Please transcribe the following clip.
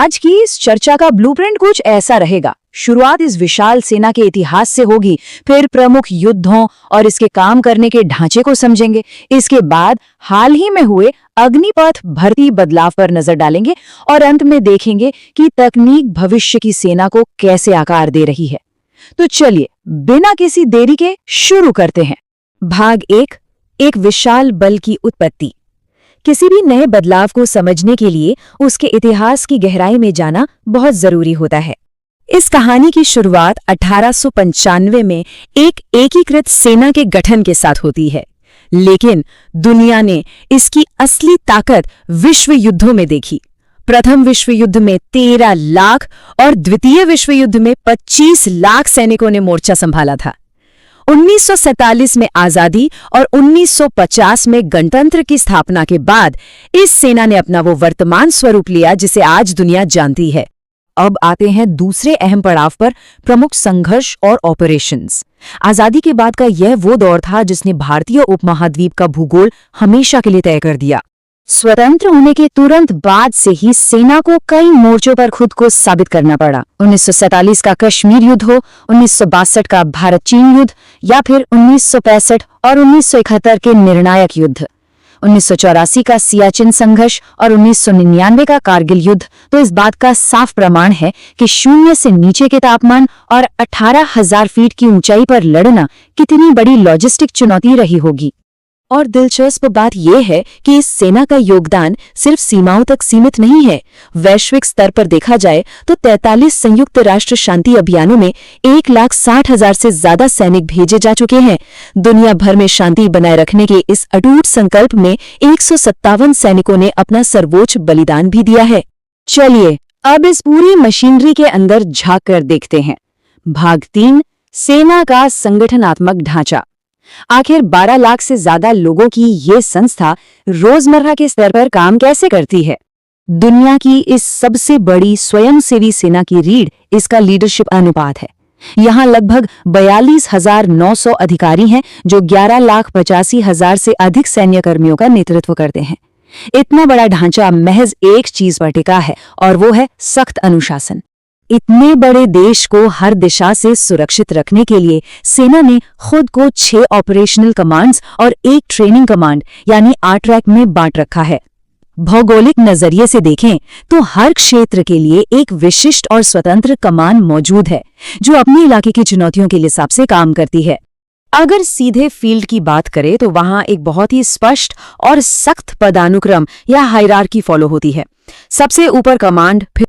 आज की इस चर्चा का ब्लूप्रिंट कुछ ऐसा रहेगा। शुरुआत इस विशाल सेना के इतिहास से होगी, फिर प्रमुख युद्धों और इसके काम करने के ढांचे को समझेंगे। इसके बाद हाल ही में हुए अग्निपथ भर्ती बदलाव पर नजर डालेंगे और अंत में देखेंगे कि तकनीक भविष्य की सेना को कैसे आकार दे रही है। तो चलिए बिना किसी देरी के शुरू करते हैं। भाग एक विशाल बल की उत्पत्ति। किसी भी नए बदलाव को समझने के लिए उसके इतिहास की गहराई में जाना बहुत जरूरी होता है। इस कहानी की शुरुआत 1895 में एक एकीकृत सेना के गठन के साथ होती है, लेकिन दुनिया ने इसकी असली ताकत विश्व युद्धों में देखी। प्रथम विश्व युद्ध में 13 लाख और द्वितीय विश्व युद्ध में 25 लाख सैनिकों ने मोर्चा संभाला था। 1947 में आजादी और 1950 में गणतंत्र की स्थापना के बाद इस सेना ने अपना वो वर्तमान स्वरूप लिया जिसे आज दुनिया जानती है। अब आते हैं दूसरे अहम पड़ाव पर, प्रमुख संघर्ष और ऑपरेशंस। आजादी के बाद का यह वो दौर था जिसने भारतीय उपमहाद्वीप का भूगोल हमेशा के लिए तय कर दिया। स्वतंत्र होने के तुरंत बाद से ही सेना को कई मोर्चों पर खुद को साबित करना पड़ा। 1947 का कश्मीर युद्ध हो, 1962 का भारत चीन युद्ध या फिर 1965 और 1971 के निर्णायक युद्ध, 1984 का सियाचिन संघर्ष और 1999 का कारगिल युद्ध, तो इस बात का साफ प्रमाण है कि शून्य से नीचे के तापमान और 18,000 फीट की ऊंचाई पर लड़ना कितनी बड़ी लॉजिस्टिक चुनौती रही होगी। और दिलचस्प बात यह है कि इस सेना का योगदान सिर्फ सीमाओं तक सीमित नहीं है। वैश्विक स्तर पर देखा जाए तो 43 संयुक्त राष्ट्र शांति अभियानों में 1,60,000 से ज्यादा सैनिक भेजे जा चुके हैं। दुनिया भर में शांति बनाए रखने के इस अटूट संकल्प में 157 सैनिकों ने अपना सर्वोच्च बलिदान भी दिया है। चलिए अब इस पूरी मशीनरी के अंदर झांक कर देखते हैं। भाग 3, सेना का संगठनात्मक ढांचा। आखिर 12 लाख से ज्यादा लोगों की ये संस्था रोजमर्रा के स्तर पर काम कैसे करती है? दुनिया की इस सबसे बड़ी स्वयंसेवी सेना की रीढ़ इसका लीडरशिप अनुपात है। यहाँ लगभग 42,900 अधिकारी हैं जो 11,85,000 से अधिक सैन्य कर्मियों का नेतृत्व करते हैं। इतना बड़ा ढांचा महज एक चीज पर टिका है और वो है सख्त अनुशासन। इतने बड़े देश को हर दिशा से सुरक्षित रखने के लिए सेना ने खुद को 6 ऑपरेशनल कमांड्स और 1 ट्रेनिंग कमांड यानी 8 रैंक में बांट रखा है। भौगोलिक नजरिए से देखें तो हर क्षेत्र के लिए एक विशिष्ट और स्वतंत्र कमान मौजूद है जो अपने इलाके की चुनौतियों के हिसाब से काम करती है। अगर सीधे फील्ड की बात करें तो वहां एक बहुत ही स्पष्ट और सख्त पदानुक्रम या हायरार्की फॉलो होती है। सबसे ऊपर कमांड, फिर